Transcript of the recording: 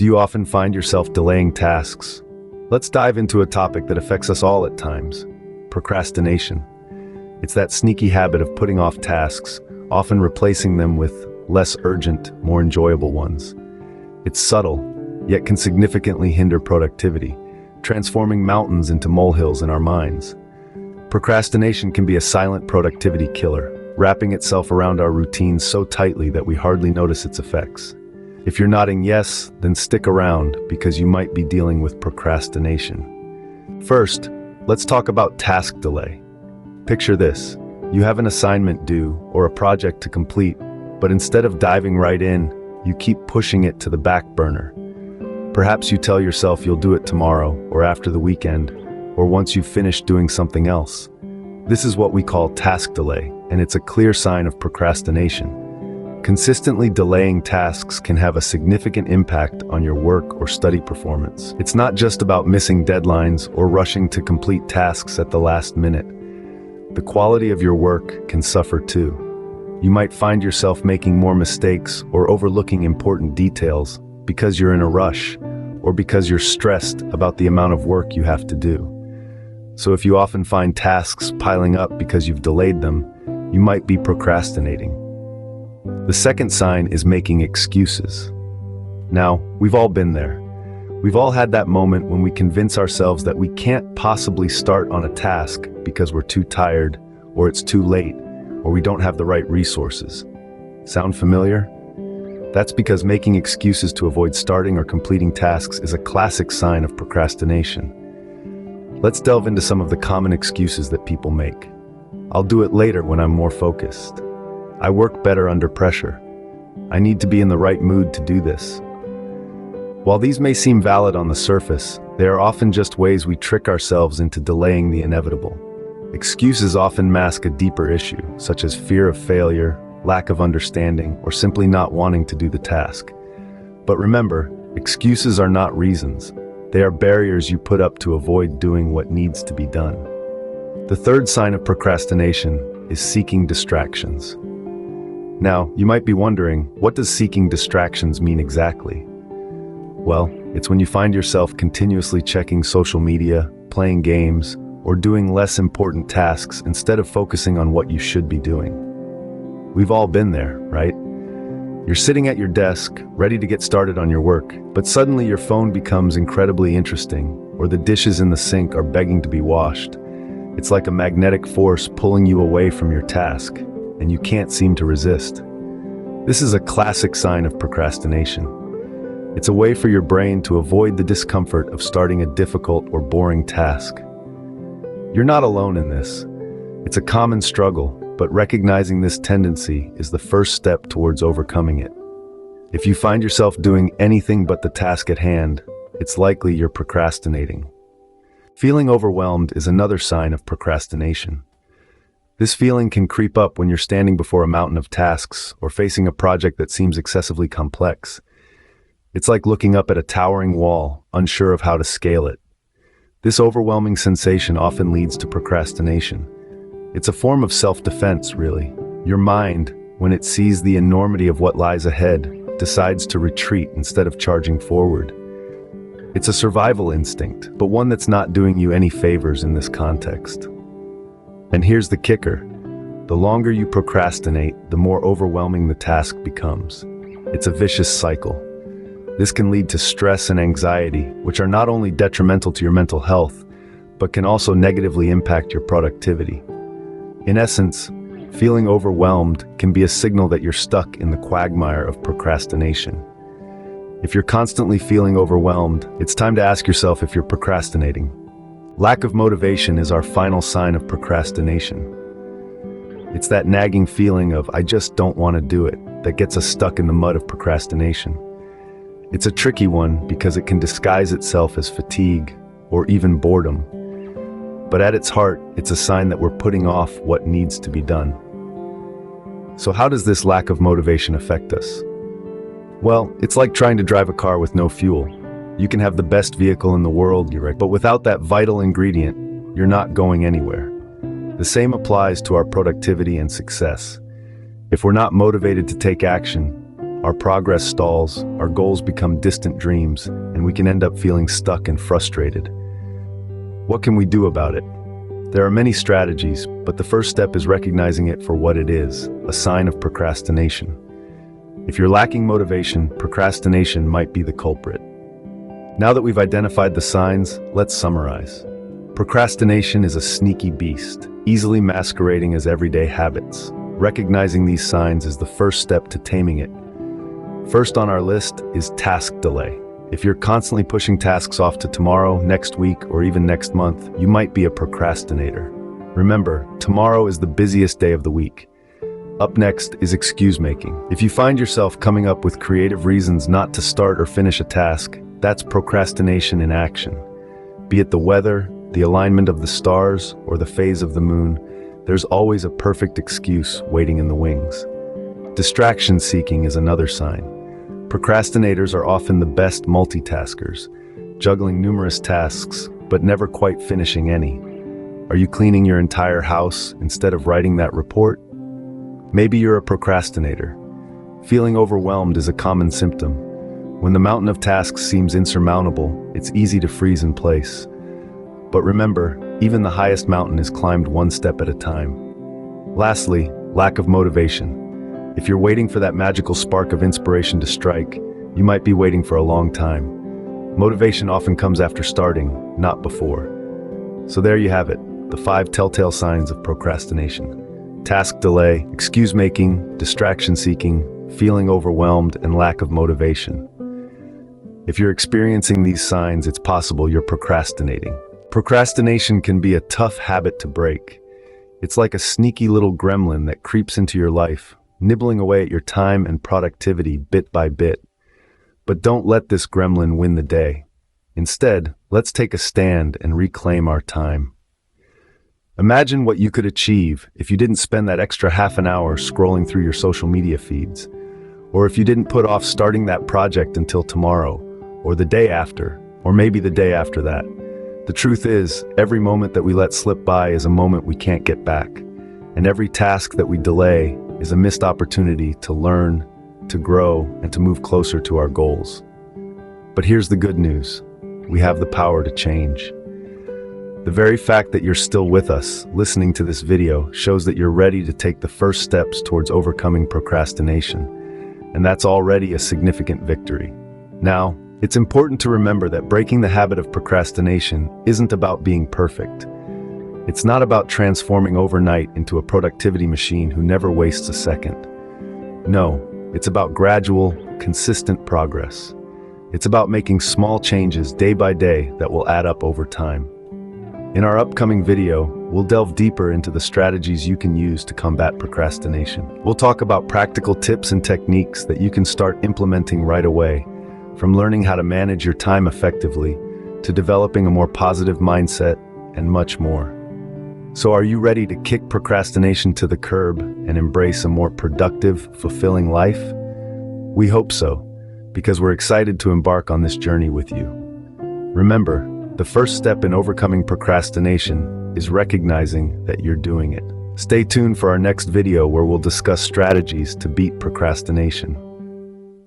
Do you often find yourself delaying tasks? Let's dive into a topic that affects us all at times: procrastination. It's that sneaky habit of putting off tasks, often replacing them with less urgent, more enjoyable ones. It's subtle, yet can significantly hinder productivity, transforming mountains into molehills in our minds. Procrastination can be a silent productivity killer, wrapping itself around our routines so tightly that we hardly notice its effects. If you're nodding yes, then stick around because you might be dealing with procrastination. First, let's talk about task delay. Picture this: you have an assignment due or a project to complete, but instead of diving right in, you keep pushing it to the back burner. Perhaps you tell yourself you'll do it tomorrow or after the weekend, or once you've finished doing something else. This is what we call task delay, and it's a clear sign of procrastination. Consistently delaying tasks can have a significant impact on your work or study performance. It's not just about missing deadlines or rushing to complete tasks at the last minute. The quality of your work can suffer too. You might find yourself making more mistakes or overlooking important details because you're in a rush or because you're stressed about the amount of work you have to do. So if you often find tasks piling up because you've delayed them, you might be procrastinating. The second sign is making excuses. Now, we've all been there. We've all had that moment when we convince ourselves that we can't possibly start on a task because we're too tired, or it's too late, or we don't have the right resources. Sound familiar? That's because making excuses to avoid starting or completing tasks is a classic sign of procrastination. Let's delve into some of the common excuses that people make. I'll do it later when I'm more focused. I work better under pressure. I need to be in the right mood to do this. While these may seem valid on the surface, they are often just ways we trick ourselves into delaying the inevitable. Excuses often mask a deeper issue, such as fear of failure, lack of understanding, or simply not wanting to do the task. But remember, excuses are not reasons. They are barriers you put up to avoid doing what needs to be done. The third sign of procrastination is seeking distractions. Now, you might be wondering, what does seeking distractions mean exactly? Well, it's when you find yourself continuously checking social media, playing games, or doing less important tasks instead of focusing on what you should be doing. We've all been there, right? You're sitting at your desk, ready to get started on your work, but suddenly your phone becomes incredibly interesting, or the dishes in the sink are begging to be washed. It's like a magnetic force pulling you away from your task, and you can't seem to resist. This is a classic sign of procrastination. It's a way for your brain to avoid the discomfort of starting a difficult or boring task. You're not alone in this. It's a common struggle, but recognizing this tendency is the first step towards overcoming it. If you find yourself doing anything but the task at hand, it's likely you're procrastinating. Feeling overwhelmed is another sign of procrastination. This feeling can creep up when you're standing before a mountain of tasks or facing a project that seems excessively complex. It's like looking up at a towering wall, unsure of how to scale it. This overwhelming sensation often leads to procrastination. It's a form of self-defense, really. Your mind, when it sees the enormity of what lies ahead, decides to retreat instead of charging forward. It's a survival instinct, but one that's not doing you any favors in this context. And here's the kicker: the longer you procrastinate, the more overwhelming the task becomes. It's a vicious cycle. This can lead to stress and anxiety, which are not only detrimental to your mental health, but can also negatively impact your productivity. In essence, feeling overwhelmed can be a signal that you're stuck in the quagmire of procrastination. If you're constantly feeling overwhelmed, it's time to ask yourself if you're procrastinating. Lack of motivation is our final sign of procrastination. It's that nagging feeling of "I just don't want to do it" that gets us stuck in the mud of procrastination. It's a tricky one because it can disguise itself as fatigue or even boredom. But at its heart, it's a sign that we're putting off what needs to be done. So how does this lack of motivation affect us? Well, it's like trying to drive a car with no fuel. You can have the best vehicle in the world, but without that vital ingredient, you're not going anywhere. The same applies to our productivity and success. If we're not motivated to take action, Our progress stalls, our goals become distant dreams, and we can end up feeling stuck and frustrated. What can we do about it? There are many strategies, but the first step is recognizing it for what it is, a sign of procrastination. If you're lacking motivation, procrastination might be the culprit. Now that we've identified the signs, let's summarize. Procrastination is a sneaky beast, easily masquerading as everyday habits. Recognizing these signs is the first step to taming it. First on our list is task delay. If you're constantly pushing tasks off to tomorrow, next week, or even next month, you might be a procrastinator. Remember, tomorrow is the busiest day of the week. Up next is excuse making. If you find yourself coming up with creative reasons not to start or finish a task, that's procrastination in action. Be it the weather, the alignment of the stars, or the phase of the moon, there's always a perfect excuse waiting in the wings. Distraction seeking is another sign. Procrastinators are often the best multitaskers, juggling numerous tasks, but never quite finishing any. Are you cleaning your entire house instead of writing that report? Maybe you're a procrastinator. Feeling overwhelmed is a common symptom. When the mountain of tasks seems insurmountable, it's easy to freeze in place. But remember, even the highest mountain is climbed one step at a time. Lastly, lack of motivation. If you're waiting for that magical spark of inspiration to strike, you might be waiting for a long time. Motivation often comes after starting, not before. So there you have it, the 5 telltale signs of procrastination. Task delay, excuse making, distraction seeking, feeling overwhelmed, and lack of motivation. If you're experiencing these signs, it's possible you're procrastinating. Procrastination can be a tough habit to break. It's like a sneaky little gremlin that creeps into your life, nibbling away at your time and productivity bit by bit. But don't let this gremlin win the day. Instead, let's take a stand and reclaim our time. Imagine what you could achieve if you didn't spend that extra half an hour scrolling through your social media feeds, or if you didn't put off starting that project until tomorrow, or the day after, or maybe the day after that. The truth is, every moment that we let slip by is a moment we can't get back, and every task that we delay is a missed opportunity to learn, to grow, and to move closer to our goals. But here's the good news. We have the power to change. The very fact that you're still with us, listening to this video, shows that you're ready to take the first steps towards overcoming procrastination. And that's already a significant victory. Now, it's important to remember that breaking the habit of procrastination isn't about being perfect. It's not about transforming overnight into a productivity machine who never wastes a second. No, it's about gradual, consistent progress. It's about making small changes day by day that will add up over time. In our upcoming video, we'll delve deeper into the strategies you can use to combat procrastination. We'll talk about practical tips and techniques that you can start implementing right away, from learning how to manage your time effectively to developing a more positive mindset and much more. So are you ready to kick procrastination to the curb and embrace a more productive, fulfilling life? We hope so, because we're excited to embark on this journey with you. Remember, the first step in overcoming procrastination is recognizing that you're doing it. Stay tuned for our next video where we'll discuss strategies to beat procrastination.